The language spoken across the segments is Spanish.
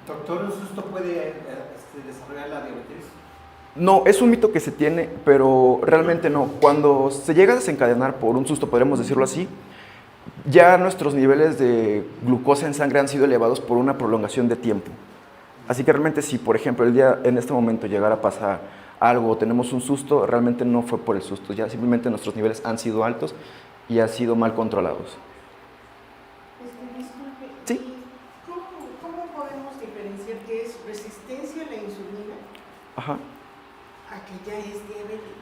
Doctor, ¿un susto puede desarrollar la diabetes? No, es un mito que se tiene, pero realmente no. Cuando se llega a desencadenar por un susto, podríamos decirlo así, ya nuestros niveles de glucosa en sangre han sido elevados por una prolongación de tiempo. Así que realmente si, por ejemplo, el día en este momento llegara a pasar algo o tenemos un susto, realmente no fue por el susto, ya simplemente nuestros niveles han sido altos y han sido mal controlados. Disculpe, Sí. ¿y cómo podemos diferenciar qué es resistencia a la insulina Ajá. a que ya es diabético?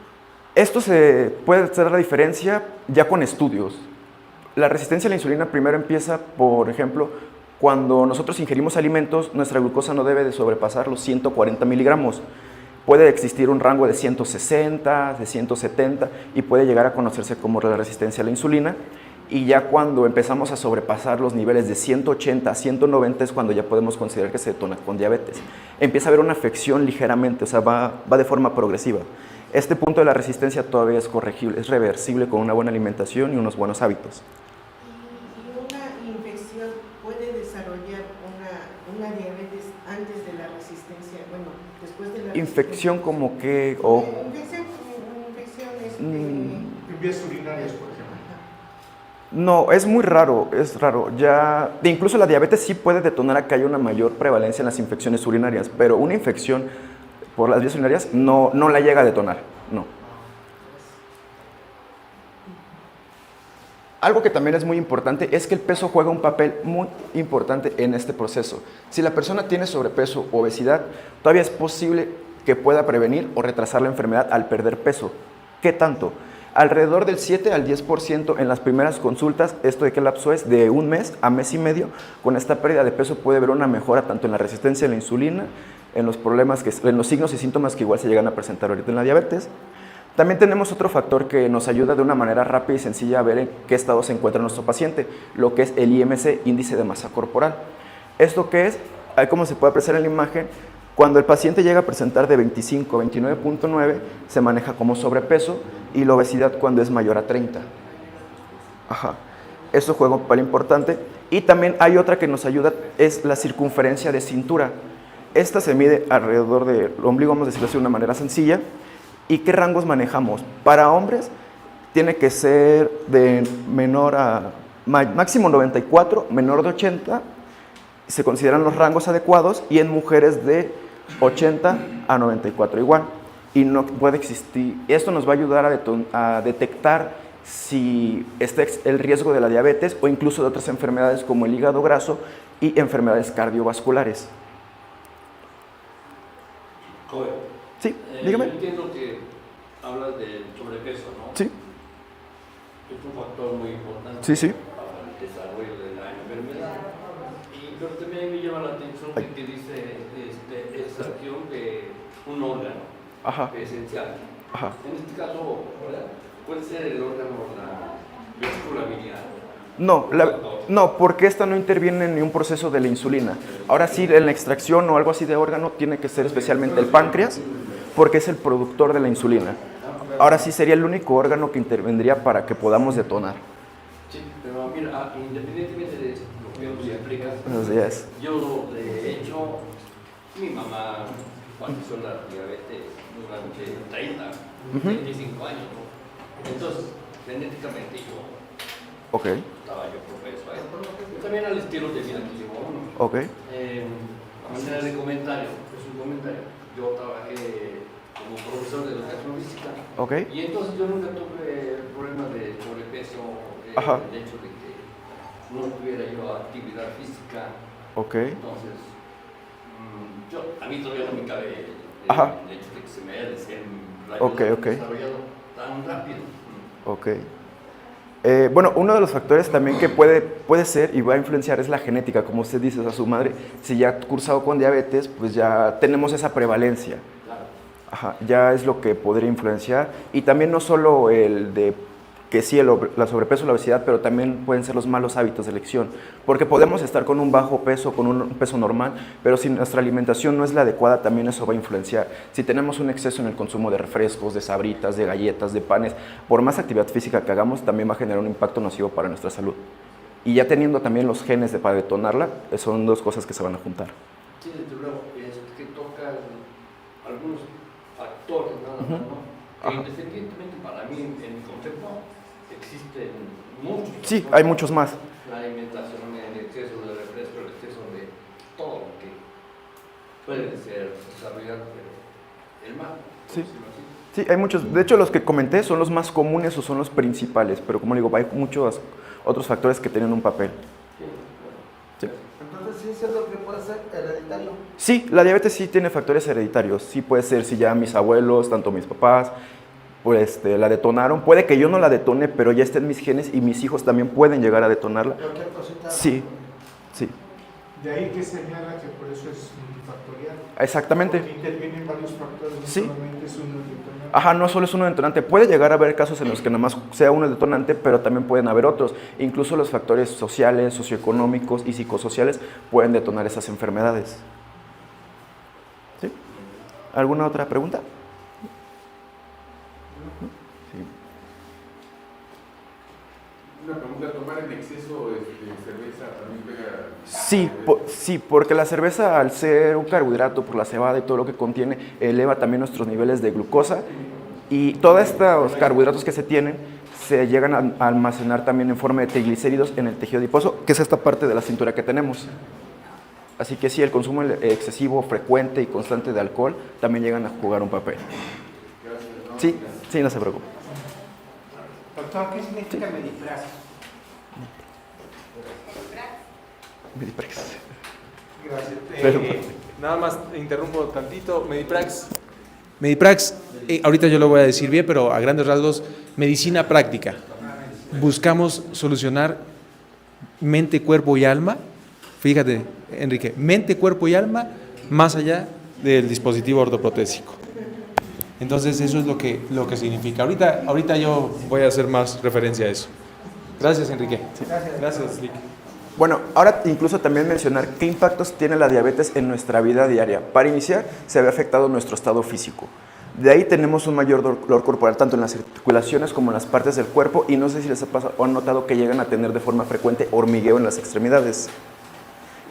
Esto se puede hacer la diferencia ya con estudios. La resistencia a la insulina primero empieza, por ejemplo, cuando nosotros ingerimos alimentos, nuestra glucosa no debe de sobrepasar los 140 miligramos. Puede existir un rango de 160, de 170 y puede llegar a conocerse como la resistencia a la insulina. Y ya cuando empezamos a sobrepasar los niveles de 180 a 190 es cuando ya podemos considerar que se detona con diabetes. Empieza a haber una afección ligeramente, o sea, va de forma progresiva. Este punto de la resistencia todavía es corregible, es reversible con una buena alimentación y unos buenos hábitos. ¿Y una infección puede desarrollar una diabetes antes de la resistencia? Bueno, después de la Infección resistencia. como que... o Infección, En vías urinarias, por ejemplo. no, es muy raro, es raro. Ya, incluso la diabetes sí puede detonar a que haya una mayor prevalencia en las infecciones urinarias, pero una infección por las vías urinarias no la llega a detonar, no. Algo que también es muy importante es que el peso juega un papel muy importante en este proceso. Si la persona tiene sobrepeso o obesidad, todavía es posible que pueda prevenir o retrasar la enfermedad al perder peso. ¿Qué tanto? Alrededor del 7 al 10% en las primeras consultas, esto de qué lapso es, de un mes a mes y medio, con esta pérdida de peso puede haber una mejora tanto en la resistencia a la insulina, en los problemas, en los signos y síntomas que igual se llegan a presentar ahorita en la diabetes. También tenemos otro factor que nos ayuda de una manera rápida y sencilla a ver en qué estado se encuentra nuestro paciente, lo que es el IMC, índice de masa corporal. ¿Esto qué es? Ahí como se puede apreciar en la imagen, cuando el paciente llega a presentar de 25 a 29.9, se maneja como sobrepeso y la obesidad cuando es mayor a 30. Ajá. Eso juega un papel importante. Y también hay otra que nos ayuda, es la circunferencia de cintura. Esta se mide alrededor del ombligo, vamos a decirlo así de una manera sencilla. ¿Y qué rangos manejamos? Para hombres tiene que ser de menor a máximo 94, menor de 80, se consideran los rangos adecuados, y en mujeres de 80 a 94 igual. Y no puede existir, esto nos va a ayudar a detectar si está el riesgo de la diabetes o incluso de otras enfermedades como el hígado graso y enfermedades cardiovasculares. Joven, Sí, dígame. yo entiendo que hablas del sobrepeso, ¿no? Sí, Es un factor muy importante sí. para el desarrollo de la enfermedad. Pero también me llama la atención que dice esa acción de un órgano. Ajá. Esencial. Ajá. En este caso, ¿verdad? Puede ser el órgano, la vesícula biliar. No, porque esta no interviene en ningún proceso de la insulina. Ahora sí, en la extracción o algo así de órgano tiene que ser especialmente el páncreas, porque es el productor de la insulina. Ahora sí sería el único órgano que intervendría para que podamos detonar. Sí, pero mira, independientemente de lo que nos explicas, Así es. yo de hecho, mi mamá padeció la diabetes durante 30, 25 años, ¿no? Entonces, genéticamente yo estaba yo propenso a esto. Y también al estilo de vida que llevó uno. A manera de comentario, es un comentario. Yo trabajé como profesor de educación física. Y entonces yo nunca tuve problemas de sobrepeso, el hecho de que no tuviera yo actividad física. Entonces, a mí todavía no me cabe el hecho de que se me haya desarrollado tan rápido. Bueno, uno de los factores también que puede ser y va a influenciar es la genética, como usted dice, a su madre, si ya ha cursado con diabetes, pues ya tenemos esa prevalencia. Ajá, ya es lo que podría influenciar. Y también no solo el de que sí, la sobrepeso o la obesidad, pero también pueden ser los malos hábitos de elección. Porque podemos estar con un bajo peso, con un peso normal, pero si nuestra alimentación no es la adecuada, también eso va a influenciar. Si tenemos un exceso en el consumo de refrescos, de sabritas, de galletas, de panes, por más actividad física que hagamos, también va a generar un impacto nocivo para nuestra salud. Y ya teniendo también los genes para detonarla, son dos cosas que se van a juntar. Sí, desde luego, es que tocan algunos factores, nada más, ¿no? Que Ajá. independientemente para mí, en mi concepto, existen muchos. Sí, factores. hay muchos más. La alimentación, el exceso de refresco, el exceso de todo lo que puede ser desarrollado, pero el mal, por Sí. decirlo así. Sí, hay muchos. De hecho, los que comenté son los más comunes o son los principales, pero como digo, hay muchos otros factores que tienen un papel. Sí. Entonces, sí, es lo que puede ser hereditario. Sí, la diabetes sí tiene factores hereditarios. Sí puede ser si ya mis abuelos, tanto mis papás, pues la detonaron. Puede que yo no la detone, pero ya esté en mis genes y mis hijos también pueden llegar a detonarla. Cualquier cosita. Sí, sí, De ahí que señala que por eso es multifactorial. exactamente. Porque intervienen varios factores, no Sí. solamente es uno el detonante. Ajá, no solo es uno detonante. Puede llegar a haber casos en los que nada más sea uno detonante, pero también pueden haber otros. Incluso los factores sociales, socioeconómicos y psicosociales pueden detonar esas enfermedades. ¿Sí? ¿Alguna otra pregunta? Sí. Una pregunta, ¿tomar en exceso cerveza también pega? Sí, sí, porque la cerveza, al ser un carbohidrato por la cebada y todo lo que contiene, eleva también nuestros niveles de glucosa y todos estos carbohidratos que se tienen se llegan a almacenar también en forma de triglicéridos en el tejido adiposo, que es esta parte de la cintura que tenemos. Así que sí, el consumo excesivo, frecuente y constante de alcohol también llegan a jugar un papel. Sí, sí, no se preocupe. Doctor, ¿qué significa Mediprax? Gracias. Pero- Nada más interrumpo tantito. Mediprax, ahorita yo lo voy a decir bien, pero a grandes rasgos, medicina práctica. Buscamos solucionar mente, cuerpo y alma. Fíjate, Enrique, mente, cuerpo y alma más allá del dispositivo ortoprotésico. Entonces eso es lo que significa. Ahorita yo voy a hacer más referencia a eso. Gracias, Enrique. Gracias, Enrique. Bueno, ahora incluso también mencionar qué impactos tiene la diabetes en nuestra vida diaria. Para iniciar, se ve afectado nuestro estado físico. De ahí tenemos un mayor dolor corporal tanto en las articulaciones como en las partes del cuerpo y no sé si les ha pasado o han notado que llegan a tener de forma frecuente hormigueo en las extremidades.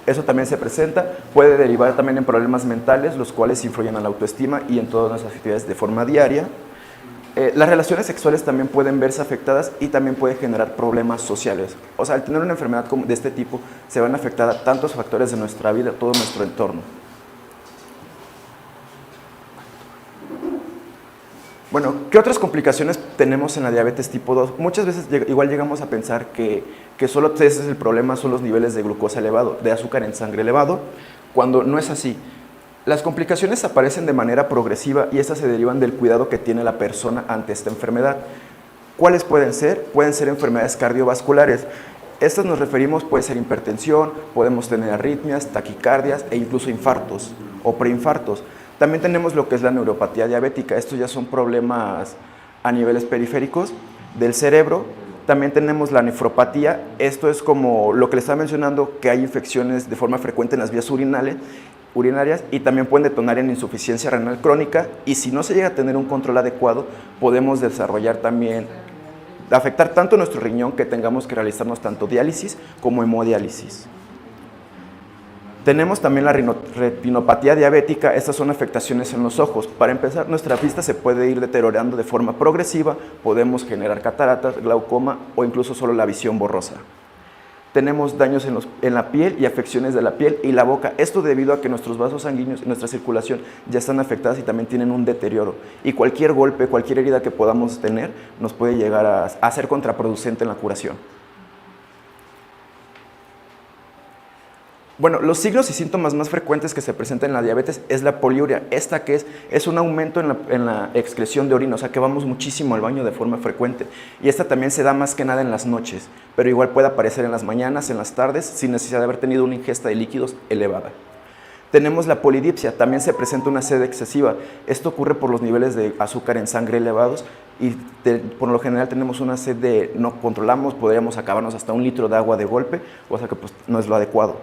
Eso también se presenta, puede derivar también en problemas mentales, los cuales influyen en la autoestima y en todas nuestras actividades de forma diaria. Las relaciones sexuales también pueden verse afectadas y también puede generar problemas sociales. O sea, al tener una enfermedad de este tipo, se van a afectar tantos factores de nuestra vida, todo nuestro entorno. Bueno, ¿qué otras complicaciones tenemos en la diabetes tipo 2? Muchas veces igual llegamos a pensar que solo ese es el problema, son los niveles de glucosa elevado, de azúcar en sangre elevado, cuando no es así. Las complicaciones aparecen de manera progresiva y estas se derivan del cuidado que tiene la persona ante esta enfermedad. ¿Cuáles pueden ser? Pueden ser enfermedades cardiovasculares. Estas nos referimos, puede ser hipertensión, podemos tener arritmias, taquicardias e incluso infartos o preinfartos. También tenemos lo que es la neuropatía diabética. Estos ya son problemas a niveles periféricos del cerebro. También tenemos la nefropatía. Esto es como lo que les estaba mencionando, que hay infecciones de forma frecuente en las vías urinarias y también pueden detonar en insuficiencia renal crónica y si no se llega a tener un control adecuado, podemos desarrollar también, afectar tanto nuestro riñón que tengamos que realizarnos tanto diálisis como hemodiálisis. Tenemos también la retinopatía diabética, estas son afectaciones en los ojos. Para empezar, nuestra vista se puede ir deteriorando de forma progresiva, podemos generar cataratas, glaucoma o incluso solo la visión borrosa. Tenemos daños en la piel y afecciones de la piel y la boca. Esto debido a que nuestros vasos sanguíneos y nuestra circulación ya están afectadas y también tienen un deterioro. Y cualquier golpe, cualquier herida que podamos tener nos puede llegar a ser contraproducente en la curación. Bueno, los signos y síntomas más frecuentes que se presentan en la diabetes es la poliuria. Esta que es un aumento en la excreción de orina, o sea que vamos muchísimo al baño de forma frecuente. Y esta también se da más que nada en las noches, pero igual puede aparecer en las mañanas, en las tardes, sin necesidad de haber tenido una ingesta de líquidos elevada. Tenemos la polidipsia, también se presenta una sed excesiva. Esto ocurre por los niveles de azúcar en sangre elevados y por lo general tenemos una sed de no controlamos, podríamos acabarnos hasta 1 litro de agua de golpe, o sea que pues, no es lo adecuado.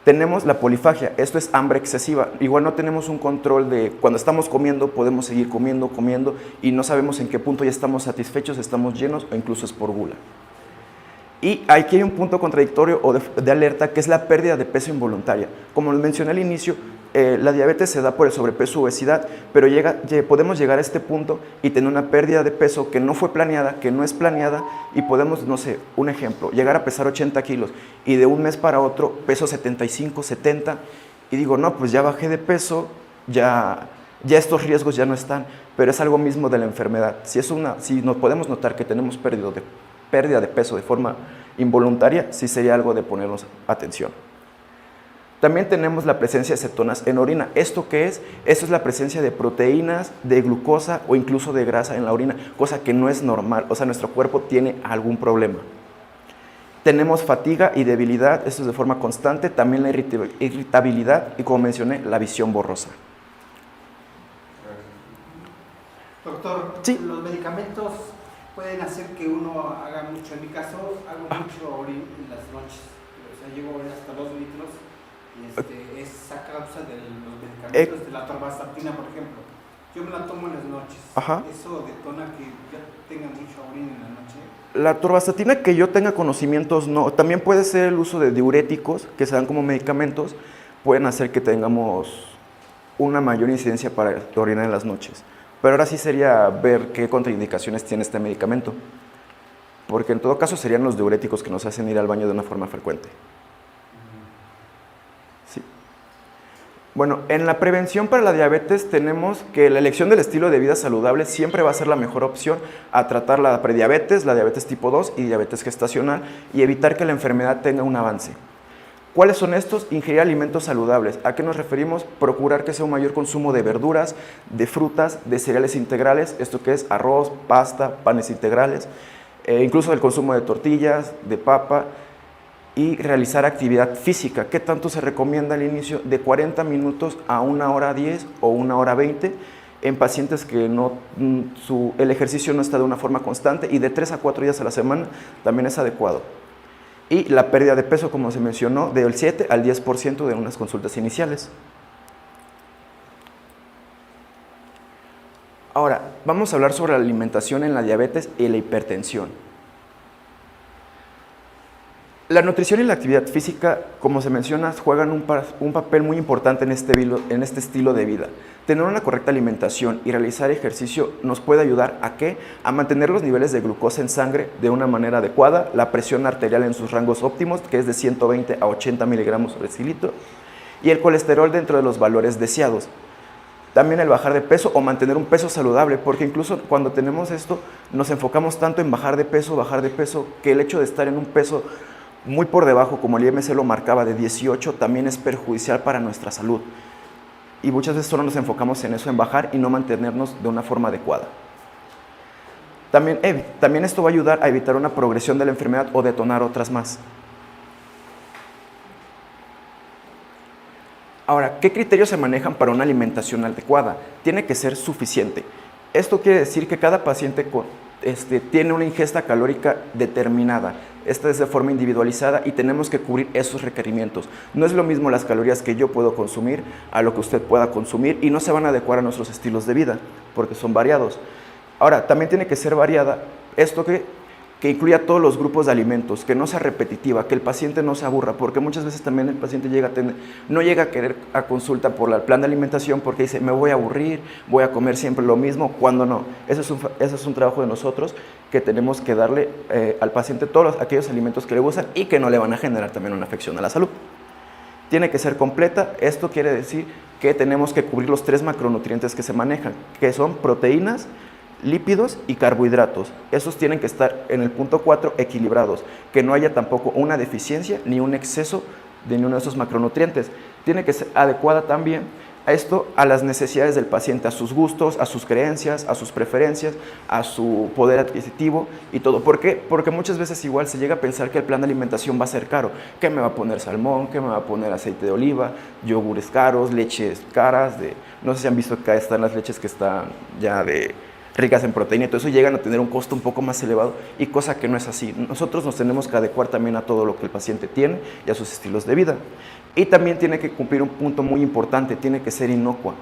Tenemos la polifagia, esto es hambre excesiva. Igual no tenemos un control de cuando estamos comiendo, podemos seguir comiendo y no sabemos en qué punto ya estamos satisfechos, estamos llenos o incluso es por gula. Y aquí hay un punto contradictorio o de alerta, que es la pérdida de peso involuntaria. Como les mencioné al inicio, la diabetes se da por el sobrepeso u obesidad, pero podemos llegar a este punto y tener una pérdida de peso que no fue planeada, que no es planeada, y podemos, no sé, un ejemplo, llegar a pesar 80 kilos y de un mes para otro peso 75, 70, y digo, no, pues ya bajé de peso, ya estos riesgos ya no están, pero es algo mismo de la enfermedad. Si nos podemos notar que tenemos pérdida de peso de forma involuntaria, sí sería algo de ponernos atención. También tenemos la presencia de cetonas en orina. ¿Esto qué es? Esto es la presencia de proteínas, de glucosa o incluso de grasa en la orina, cosa que no es normal, o sea, nuestro cuerpo tiene algún problema. Tenemos fatiga y debilidad, esto es de forma constante, también la irritabilidad y, como mencioné, la visión borrosa. Doctor, Sí. los medicamentos pueden hacer que uno haga mucho. En mi caso, hago mucho orín en las noches. O sea, llego hasta 2 litros y es a causa de los medicamentos, de la atorvastatina, por ejemplo. Yo me la tomo en las noches. Ajá. ¿Eso detona que yo tenga mucho orín en la noche? La atorvastatina, que yo tenga conocimientos, no. También puede ser el uso de diuréticos que se dan como medicamentos, pueden hacer que tengamos una mayor incidencia para orinar en las noches. Pero ahora sí sería ver qué contraindicaciones tiene este medicamento, porque en todo caso serían los diuréticos que nos hacen ir al baño de una forma frecuente. Sí. Bueno, en la prevención para la diabetes tenemos que la elección del estilo de vida saludable siempre va a ser la mejor opción a tratar la prediabetes, la diabetes tipo 2 y diabetes gestacional, y evitar que la enfermedad tenga un avance. ¿Cuáles son estos? Ingerir alimentos saludables. ¿A qué nos referimos? Procurar que sea un mayor consumo de verduras, de frutas, de cereales integrales, esto que es arroz, pasta, panes integrales, incluso el consumo de tortillas, de papa, y realizar actividad física. ¿Qué tanto se recomienda al inicio? De 40 minutos a 1 hora 10 o 1 hora 20 en pacientes que el ejercicio no está de una forma constante, y de 3 a 4 días a la semana también es adecuado. Y la pérdida de peso, como se mencionó, del 7 al 10% de unas consultas iniciales. Ahora, vamos a hablar sobre la alimentación en la diabetes y la hipertensión. La nutrición y la actividad física, como se menciona, juegan un papel muy importante en este estilo de vida. Tener una correcta alimentación y realizar ejercicio nos puede ayudar ¿a qué? A mantener los niveles de glucosa en sangre de una manera adecuada, la presión arterial en sus rangos óptimos, que es de 120 a 80 miligramos por decilitro, y el colesterol dentro de los valores deseados. También el bajar de peso o mantener un peso saludable, porque incluso cuando tenemos esto nos enfocamos tanto en bajar de peso, que el hecho de estar en un peso muy por debajo, como el IMC lo marcaba, de 18, también es perjudicial para nuestra salud. Y muchas veces solo nos enfocamos en eso, en bajar y no mantenernos de una forma adecuada. También esto va a ayudar a evitar una progresión de la enfermedad o detonar otras más. Ahora, ¿qué criterios se manejan para una alimentación adecuada? Tiene que ser suficiente. Esto quiere decir que cada paciente tiene una ingesta calórica determinada. Esta es de forma individualizada y tenemos que cubrir esos requerimientos. No es lo mismo las calorías que yo puedo consumir a lo que usted pueda consumir, y no se van a adecuar a nuestros estilos de vida porque son variados. Ahora, también tiene que ser variada, esto que incluya todos los grupos de alimentos, que no sea repetitiva, que el paciente no se aburra, porque muchas veces también el paciente no llega a querer a consulta por el plan de alimentación porque dice, me voy a aburrir, voy a comer siempre lo mismo, cuando no. Ese es un trabajo de nosotros, que tenemos que darle al paciente todos aquellos alimentos que le gustan y que no le van a generar también una afección a la salud. Tiene que ser completa. Esto quiere decir que tenemos que cubrir los 3 macronutrientes que se manejan, que son proteínas, lípidos y carbohidratos. Esos tienen que estar en el punto 4 equilibrados, que no haya tampoco una deficiencia ni un exceso de ninguno de esos macronutrientes. Tiene que ser adecuada también a las necesidades del paciente, a sus gustos, a sus creencias, a sus preferencias, a su poder adquisitivo y todo. ¿Por qué? Porque muchas veces igual se llega a pensar que el plan de alimentación va a ser caro. ¿Qué me va a poner salmón? ¿Qué me va a poner aceite de oliva? Yogures caros, leches caras. No sé si han visto que acá están las leches que están ya ricas en proteína, y todo eso llegan a tener un costo un poco más elevado, y cosa que no es así. Nosotros nos tenemos que adecuar también a todo lo que el paciente tiene y a sus estilos de vida. Y también tiene que cumplir un punto muy importante, tiene que ser inocua.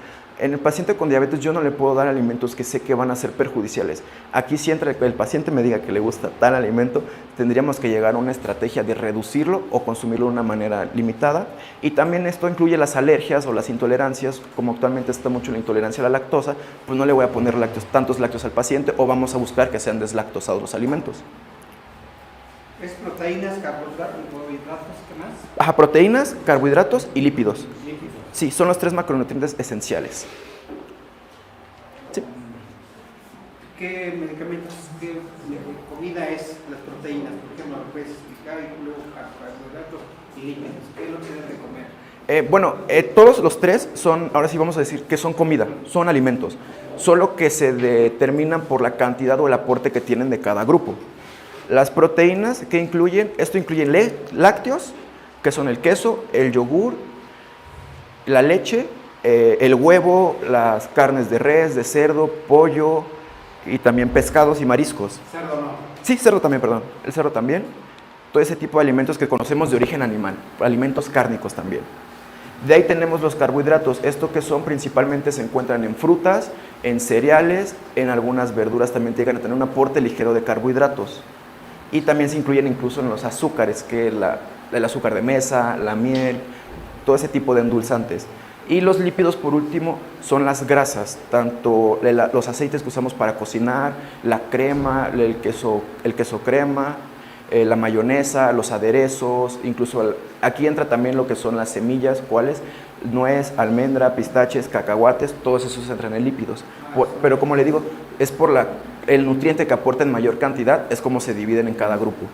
En el paciente con diabetes yo no le puedo dar alimentos que sé que van a ser perjudiciales. Aquí si entra el paciente me diga que le gusta tal alimento, tendríamos que llegar a una estrategia de reducirlo o consumirlo de una manera limitada. Y también esto incluye las alergias o las intolerancias, como actualmente está mucho la intolerancia a la lactosa, pues no le voy a poner tantos lácteos al paciente o vamos a buscar que sean deslactosados los alimentos. Es proteínas, carbohidratos, ¿qué más? Ajá, proteínas, carbohidratos y lípidos. Líquidos. Sí, son los 3 macronutrientes esenciales. Sí. ¿Qué medicamentos, qué comida es las proteínas? Por ejemplo, ¿lo puedes explicar? Y luego carbohidratos y lípidos. ¿Qué es lo que deben de comer? Bueno, todos los 3 son, ahora sí vamos a decir que son comida, son alimentos, solo que se determinan por la cantidad o el aporte que tienen de cada grupo. Las proteínas que incluyen, esto incluye lácteos, que son el queso, el yogur, la leche, el huevo, las carnes de res, de cerdo, pollo y también pescados y mariscos. Cerdo no. Sí, cerdo también, perdón. El cerdo también. Todo ese tipo de alimentos que conocemos de origen animal, alimentos cárnicos también. De ahí tenemos los carbohidratos. Esto que son principalmente se encuentran en frutas, en cereales, en algunas verduras también llegan a tener un aporte ligero de carbohidratos. Y también se incluyen incluso en los azúcares, que es el azúcar de mesa, la miel, todo ese tipo de endulzantes. Y los lípidos, por último, son las grasas, tanto los aceites que usamos para cocinar, la crema, el queso crema, la mayonesa, los aderezos, incluso aquí entra también lo que son las semillas, ¿cuáles? Nuez, almendra, pistaches, cacahuates, todos esos entran en lípidos. Pero como le digo, es por el nutriente que aporta en mayor cantidad, es como se dividen en cada grupo.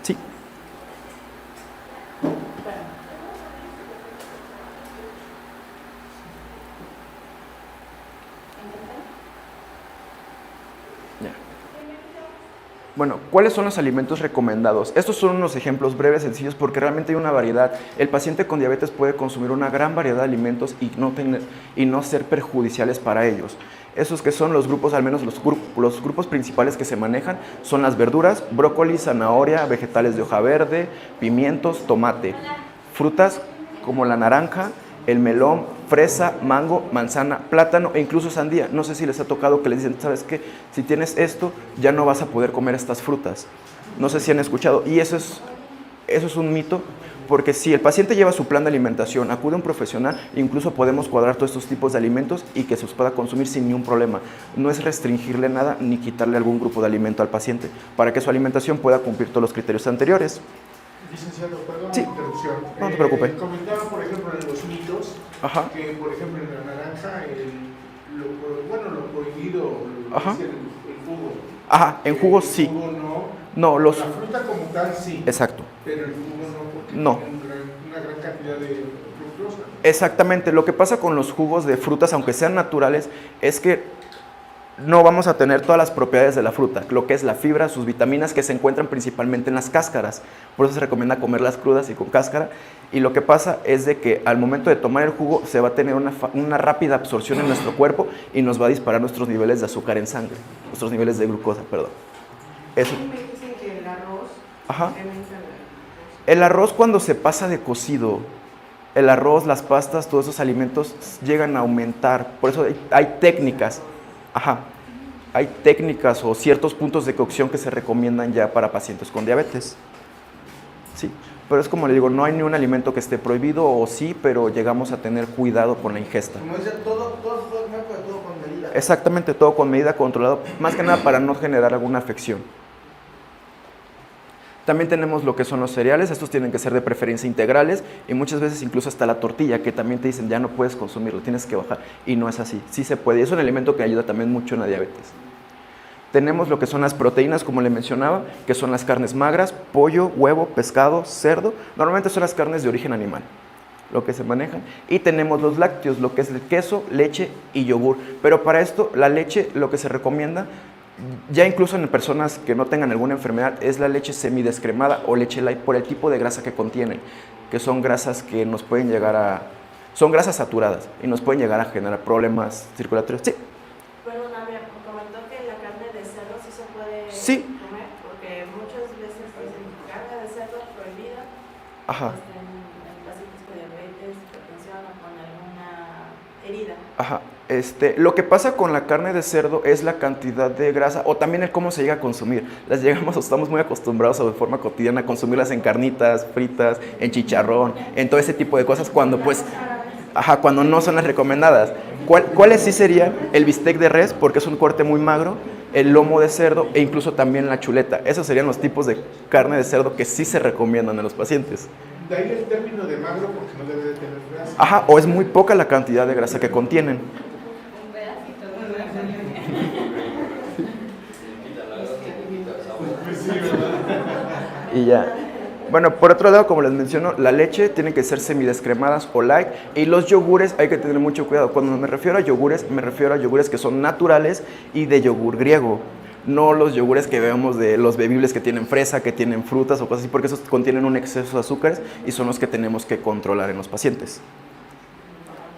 Sí. Bueno, ¿cuáles son los alimentos recomendados? Estos son unos ejemplos breves, sencillos, porque realmente hay una variedad. El paciente con diabetes puede consumir una gran variedad de alimentos y no ser perjudiciales para ellos. Esos que son los grupos, al menos los grupos principales que se manejan, son las verduras, brócoli, zanahoria, vegetales de hoja verde, pimientos, tomate. Frutas como la naranja, el melón, fresa, mango, manzana, plátano e incluso sandía. No sé si les ha tocado que les dicen, ¿sabes qué? Si tienes esto, ya no vas a poder comer estas frutas. No sé si han escuchado. Y eso es un mito, porque si el paciente lleva su plan de alimentación, acude a un profesional, incluso podemos cuadrar todos estos tipos de alimentos y que se los pueda consumir sin ningún problema. No es restringirle nada ni quitarle algún grupo de alimento al paciente, para que su alimentación pueda cumplir todos los criterios anteriores. Licenciado, perdón Sí. la interrupción. No te preocupes. Comentaba, por ejemplo, en los mitos, Ajá. que, por ejemplo, en la naranja, lo prohibido, Ajá. es el jugo. Ajá, en jugos sí. El jugo no. No, La fruta como tal sí. Exacto. Pero el jugo no, porque No. tiene una gran cantidad de fructosa. Exactamente. Lo que pasa con los jugos de frutas, aunque sean naturales, es que no vamos a tener todas las propiedades de la fruta, lo que es la fibra, sus vitaminas que se encuentran principalmente en las cáscaras. Por eso se recomienda comerlas crudas y con cáscara. Y lo que pasa es de que al momento de tomar el jugo se va a tener una rápida absorción en nuestro cuerpo y nos va a disparar nuestros niveles de azúcar en sangre, nuestros niveles de glucosa, perdón. Eso. A mí me dicen que el arroz Ajá. incrementa la glucosa. El arroz cuando se pasa de cocido, el arroz, las pastas, todos esos alimentos llegan a aumentar. Por eso hay técnicas. Ajá. Hay técnicas o ciertos puntos de cocción que se recomiendan ya para pacientes con diabetes. Sí, pero es como le digo, no hay ni un alimento que esté prohibido o sí, pero llegamos a tener cuidado con la ingesta. Como dice, todo con medida. Exactamente, todo con medida, controlado, más que nada para no generar alguna afección. También tenemos lo que son los cereales, estos tienen que ser de preferencia integrales y muchas veces incluso hasta la tortilla, que también te dicen ya no puedes consumirlo, tienes que bajar, y no es así, sí se puede, y es un alimento que ayuda también mucho en la diabetes. Tenemos lo que son las proteínas, como le mencionaba, que son las carnes magras, pollo, huevo, pescado, cerdo, normalmente son las carnes de origen animal, lo que se manejan, y tenemos los lácteos, lo que es el queso, leche y yogur, pero para esto la leche, lo que se recomienda, ya incluso en personas que no tengan alguna enfermedad, es la leche semidescremada o leche light por el tipo de grasa que contienen, que son grasas que nos pueden son grasas saturadas y nos pueden llegar a generar problemas circulatorios. Sí. Perdón, comentó que la carne de cerdo sí se puede Sí. comer, porque muchas veces dicen carne de cerdo prohibida. Ajá. En pacientes con diabetes, hipertensión o con herida. Ajá. Lo que pasa con la carne de cerdo es la cantidad de grasa o también el cómo se llega a consumir. Las llegamos o estamos muy acostumbrados de forma cotidiana a consumirlas en carnitas, fritas, en chicharrón, en todo ese tipo de cosas cuando pues, ajá, cuando no son las recomendadas. ¿Cuáles sí sería? El bistec de res, porque es un corte muy magro, el lomo de cerdo e incluso también la chuleta. Esos serían los tipos de carne de cerdo que sí se recomiendan a los pacientes. De ahí el término de magro porque no debe de tener grasa. Ajá, o es muy poca la cantidad de grasa que contienen. Un pedacito de grasa. Quita la grasa, quita el sabor. Y ya. Bueno, por otro lado, como les menciono, la leche tiene que ser semidescremadas o light y los yogures hay que tener mucho cuidado. Cuando me refiero a yogures que son naturales y de yogur griego. No los yogures que vemos de los bebibles que tienen fresa, que tienen frutas o cosas así, porque esos contienen un exceso de azúcares y son los que tenemos que controlar en los pacientes.